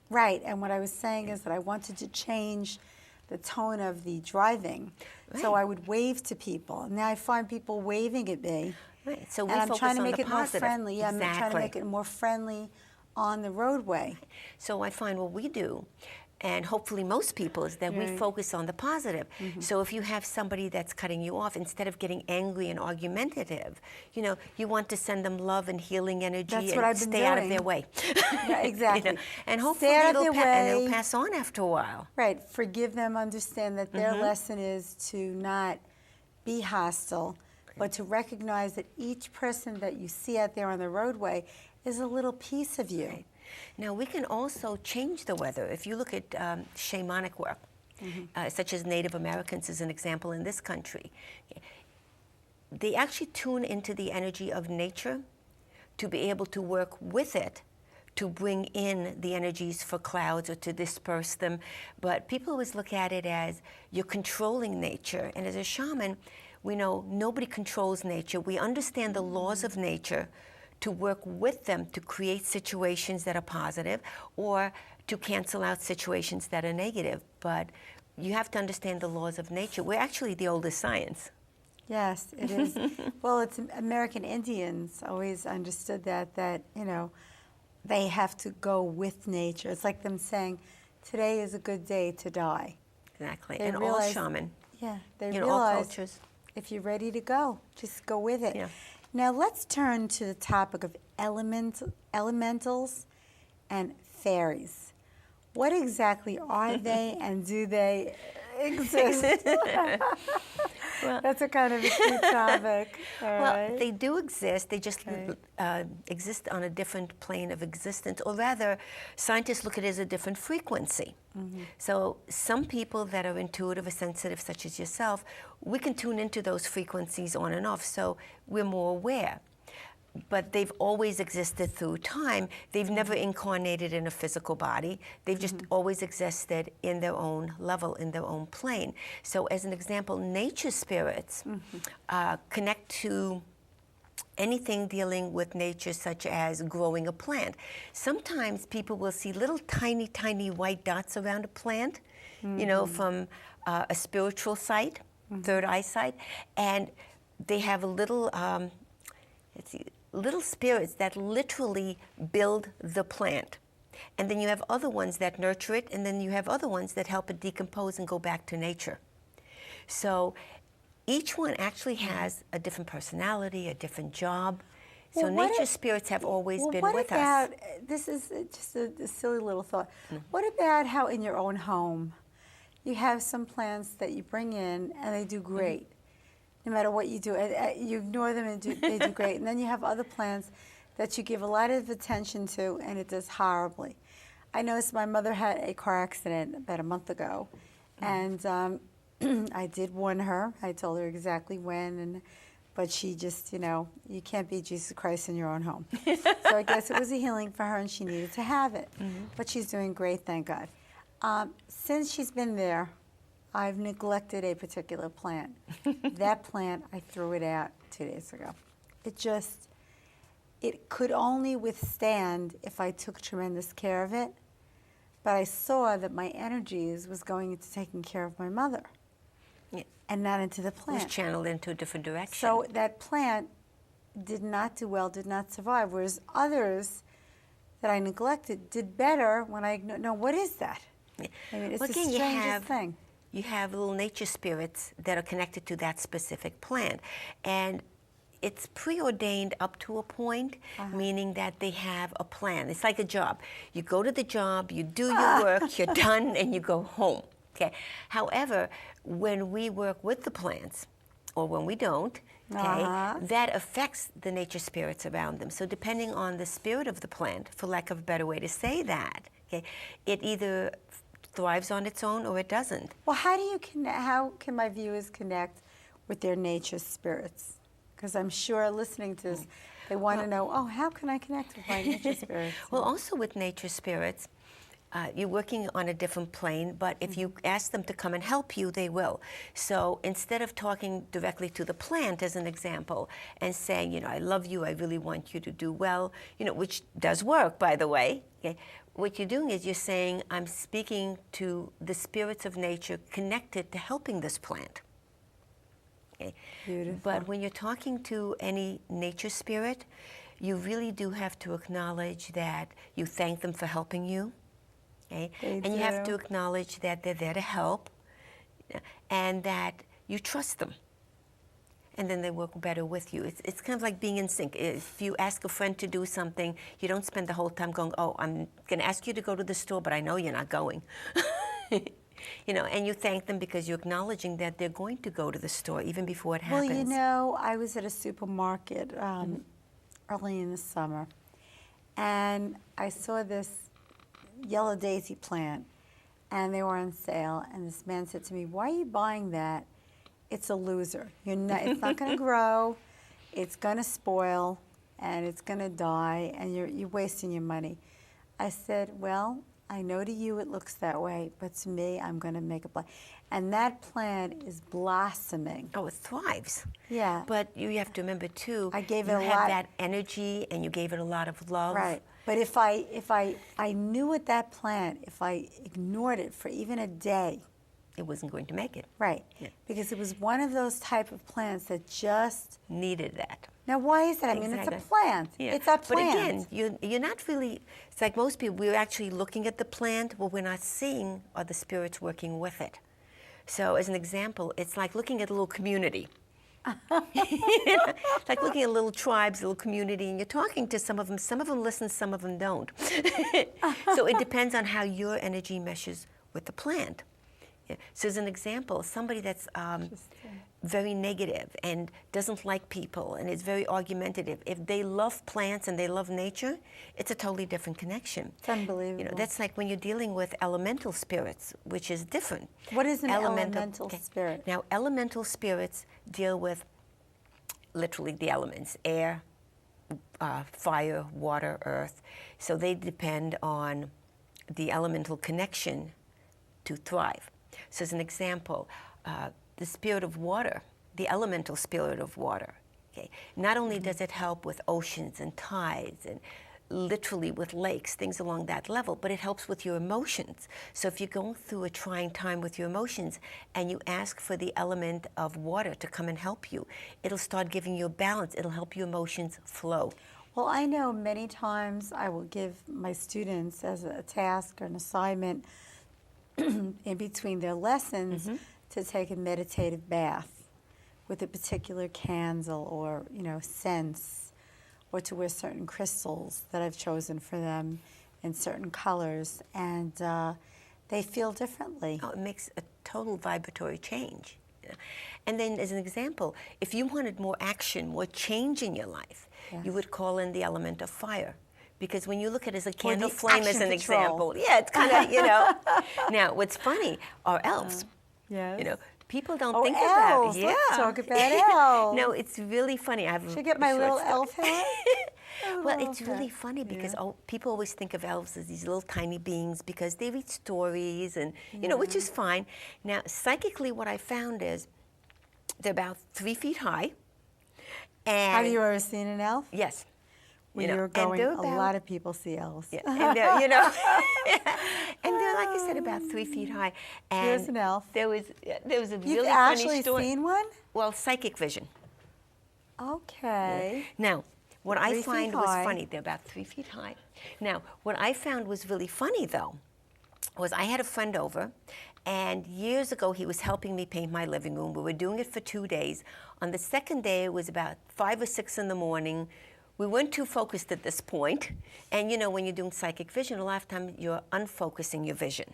Right, and what I was saying is that I wanted to change the tone of the driving. So I would wave to people. Now I find people waving at me. Right. So and we I'm focus trying to on make the it more positive. friendly. Yeah, Exactly. I'm trying to make it more friendly on the roadway. So I find what we do, and hopefully most people, is that we focus on the positive. So if you have somebody that's cutting you off, instead of getting angry and argumentative, you know, you want to send them love and healing energy. That's and what I've been stay out of doing. their way. Yeah, exactly. You know, and hopefully Stay out of their and way. it'll pass on after a while. Right, forgive them, understand that their lesson is to not be hostile, but to recognize that each person that you see out there on the roadway is a little piece of you. Right. Now, we can also change the weather. If you look at shamanic work, such as Native Americans as an example in this country, they actually tune into the energy of nature to be able to work with it to bring in the energies for clouds or to disperse them. But people always look at it as you're controlling nature. And as a shaman, we know nobody controls nature. We understand the laws of nature to work with them to create situations that are positive or to cancel out situations that are negative. But you have to understand the laws of nature. We're actually the oldest science. Yes, it is. Well, it's American Indians always understood that, you know, they have to go with nature. It's like them saying, today is a good day to die. Exactly. They and realize, all shaman. Yeah, they all realize cultures. if you're ready to go, just go with it. Yeah. Now let's turn to the topic of elementals and fairies. What exactly are they, and do they exist? Well, That's a kind of a cute topic. All well, right. they do exist. They just exist on a different plane of existence, or rather, scientists look at it as a different frequency. So some people that are intuitive or sensitive, such as yourself, we can tune into those frequencies on and off, so we're more aware. But they've always existed through time. They've never incarnated in a physical body. They've just always existed in their own level, in their own plane. So as an example, nature spirits connect to anything dealing with nature, such as growing a plant. Sometimes people will see little tiny, tiny white dots around a plant, you know, from a spiritual sight, third eye sight, and they have a little, let's see, little spirits that literally build the plant. And then you have other ones that nurture it, and then you have other ones that help it decompose and go back to nature. So each one actually has a different personality, a different job. So nature spirits have always been with us. This is just a silly little thought. What about how in your own home you have some plants that you bring in and they do great? No matter what you do, you ignore them and they do great. And then you have other plants that you give a lot of attention to and it does horribly. I noticed my mother had a car accident about a month ago, and I did warn her. I told her exactly when, but she just, you know, you can't be Jesus Christ in your own home. So I guess it was a healing for her and she needed to have it. But she's doing great, thank God. Since she's been there, I've neglected a particular plant. That plant, I threw it out 2 days ago. It could only withstand if I took tremendous care of it, but I saw that my energies was going into taking care of my mother and not into the plant. It was channeled into a different direction. So that plant did not do well, did not survive, whereas others that I neglected did better when I ignored. No, what is that? I mean, it's the strangest thing. You have little nature spirits that are connected to that specific plant. And it's preordained up to a point, meaning that they have a plan. It's like a job. You go to the job, you do your work, you're done, and you go home. Okay. However, when we work with the plants, or when we don't, okay, that affects the nature spirits around them. So depending on the spirit of the plant, for lack of a better way to say that, okay, it either thrives on its own or it doesn't. Well, how can my viewers connect with their nature spirits? Because I'm sure listening to this, they want to know, how can I connect with my nature spirits? Well, also with nature spirits, you're working on a different plane, but if you ask them to come and help you, they will. So instead of talking directly to the plant, as an example, and saying, you know, I love you, I really want you to do well, you know, which does work, by the way, okay, what you're doing is you're saying, I'm speaking to the spirits of nature connected to helping this plant. Okay? Beautiful. But when you're talking to any nature spirit, you really do have to acknowledge that you thank them for helping you. Okay? And you have to acknowledge that they're there to help and that you trust them. And then they work better with you. It's kind of like being in sync. If you ask a friend to do something, you don't spend the whole time going, oh, I'm going to ask you to go to the store, but I know you're not going. You know, and you thank them because you're acknowledging that they're going to go to the store even before it happens. Well, you know, I was at a supermarket early in the summer, and I saw this yellow daisy plant, and they were on sale, and this man said to me, why are you buying that? It's a loser. It's not going to grow, it's going to spoil, and it's going to die, and you're wasting your money. I said, well, I know to you it looks that way, but to me, I'm going to make a plant. And that plant is blossoming. Oh, it thrives. Yeah. But you have to remember, too, I gave it you a have lot. that energy, and you gave it a lot of love. Right. But if I knew at that plant, if I ignored it for even a day, it wasn't going to make it. right, Yeah. because it was one of those type of plants that just, Needed that. now why is that? I mean, it's Exactly. a plant. Yeah. It's a plant. But again, you're not really, it's like most people, we're actually looking at the plant, what we're not seeing are the spirits working with it. So as an example, it's like looking at a little community. It's like looking at little tribes, a little community, and you're talking to some of them listen, some of them don't. So it depends on how your energy meshes with the plant. Yeah. So as an example, somebody that's very negative and doesn't like people and is very argumentative, if they love plants and they love nature, it's a totally different connection. It's unbelievable. You know, that's like when you're dealing with elemental spirits, which is different. What is an elemental spirit? Now, elemental spirits deal with literally the elements, air, fire, water, earth. So they depend on the elemental connection to thrive. So as an example, the spirit of water, the elemental spirit of water, okay, not only does it help with oceans and tides and literally with lakes, things along that level, but it helps with your emotions. So if you're going through a trying time with your emotions and you ask for the element of water to come and help you, it'll start giving you a balance. It'll help your emotions flow. Well, I know many times I will give my students as a task or an assignment in between their lessons to take a meditative bath with a particular candle or, you know, scents, or to wear certain crystals that I've chosen for them in certain colors, and they feel differently. Oh, it makes a total vibratory change. You know? And then as an example, if you wanted more action, more change in your life, Yes. you would call in the element of fire. Because when you look at it as a Or candle the flame as action an patrol. example, yeah, it's kind of, you know. Now, what's funny are elves. Yes. You know, people don't Oh, think elves. about it. Let's Yeah. talk about elves. No, it's really funny. I have Should I get my short little story. elf hat? Well, Oh, it's okay. really funny because Yeah. people always think of elves as these little tiny beings because they read stories and, you know, which is fine. Now, psychically, what I found is they're about 3 feet high. And Have you ever seen an elf? yes. When you know, you're and going, they're a about- lot of people see elves. Yeah, and they're, you know, and they're, like I said, about 3 feet high. And Here's an elf. There was a You've really actually funny story. seen one? Well, psychic vision. Okay. Now, what I 3 feet find was high. funny, they're about 3 feet high. Now, what I found was really funny, though, was I had a friend over, and years ago he was helping me paint my living room. We were doing it for 2 days. On the second day, it was about 5 or 6 in the morning. We weren't too focused at this point. And you know, when you're doing psychic vision, a lot of times you're unfocusing your vision.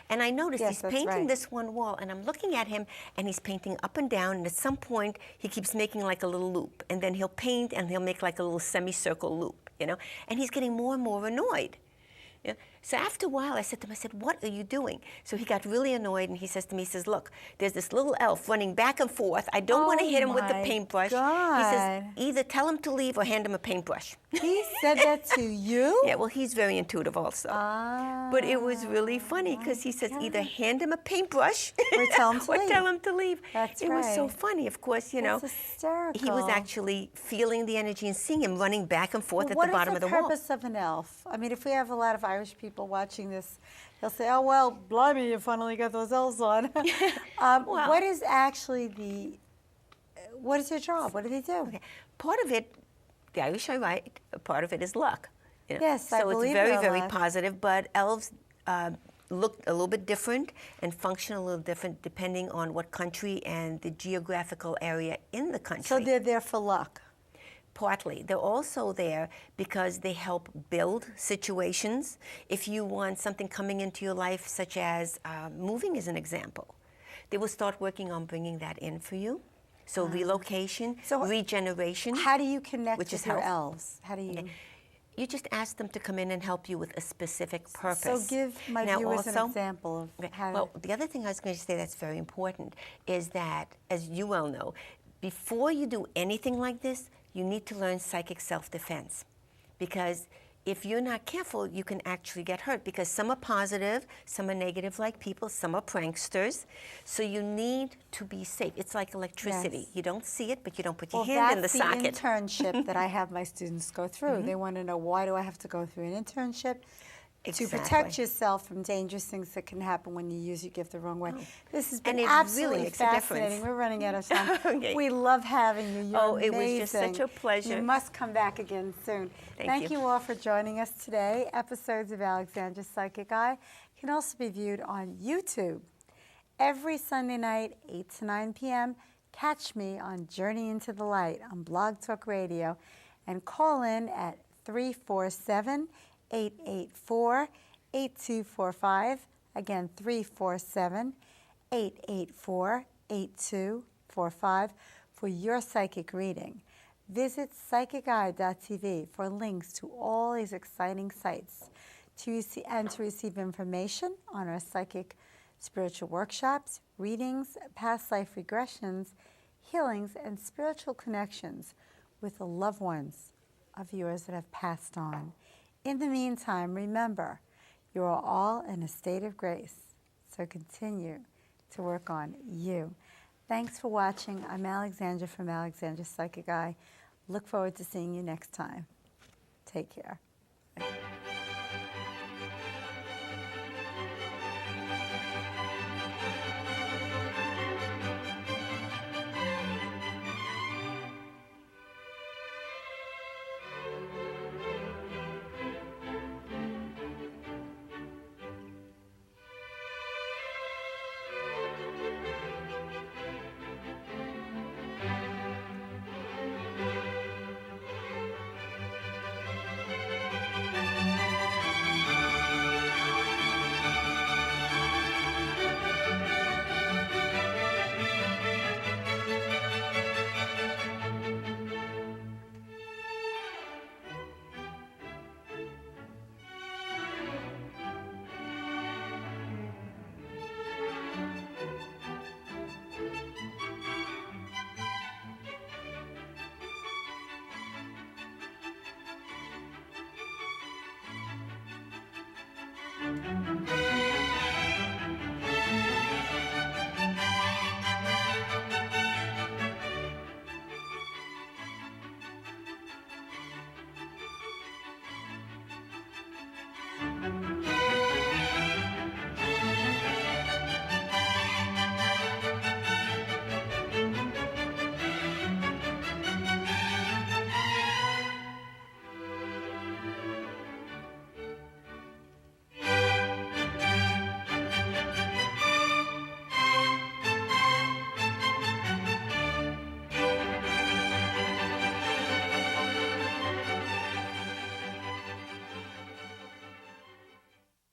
And I noticed Yes, he's that's painting right. this one wall, and I'm looking at him, and he's painting up and down, and at some point, he keeps making like a little loop. And then he'll paint, and he'll make like a little semicircle loop, you know? And he's getting more and more annoyed. Yeah? So after a while, I said to him, I said, what are you doing? So he got really annoyed, and he says to me, he says, look, there's this little elf running back and forth. I don't want to hit him with the paintbrush. He says, either tell him to leave or hand him a paintbrush. He said that to you? Yeah, well, he's very intuitive also. But it was really funny because he says either hand him a paintbrush or tell him to leave. Tell him to leave. That's it was so funny, of course, you know. That's hysterical. He was actually feeling the energy and seeing him running back and forth at the bottom of the wall. What is the purpose of an elf? I mean, if we have a lot of Irish people watching this, they'll say, oh, well, blimey, you finally got those elves on. Well, what is actually what is your job? What do they do? Okay. Part of it, the Irish are right, part of it is luck. You know? Yes, I believe so it's very, very luck. positive, but elves look a little bit different and function a little different depending on what country and the geographical area in the country. So they're there for luck? Partly. They're also there because they help build situations. If you want something coming into your life, such as moving as an example, they will start working on bringing that in for you. So relocation, regeneration. How do you connect with your health. elves? How do you... Okay. You just ask them to come in and help you with a specific purpose. So give my viewers an example of how... Well, the other thing I was going to say that's very important is that, as you well know, before you do anything like this, you need to learn psychic self-defense. Because if you're not careful, you can actually get hurt, because some are positive, some are negative like people, some are pranksters. So you need to be safe. It's like electricity. Yes. You don't see it, but you don't put your hand in the socket. That's the internship that I have my students go through. They want to know, why do I have to go through an internship? To protect yourself from dangerous things that can happen when you use your gift the wrong way. This has been absolutely really makes fascinating. We're running out of time. Okay. We love having you. You're amazing. It was just such a pleasure. You must come back again soon. Thank you all for joining us today. Episodes of Alexandra's Psychic Eye can also be viewed on YouTube. Every Sunday night, 8 to 9 p.m., catch me on Journey into the Light on Blog Talk Radio, and call in at 347-884-8245. Again, 347-884-8245 for your psychic reading. Visit psychiceye.tv for links to all these exciting sites to receive information on our psychic spiritual workshops, readings, past life regressions, healings, and spiritual connections with the loved ones of yours that have passed on. In the meantime, remember, you are all in a state of grace, so continue to work on you. Thanks for watching. I'm Alexandra from Alexandra's Psychic Eye. Look forward to seeing you next time. Take care.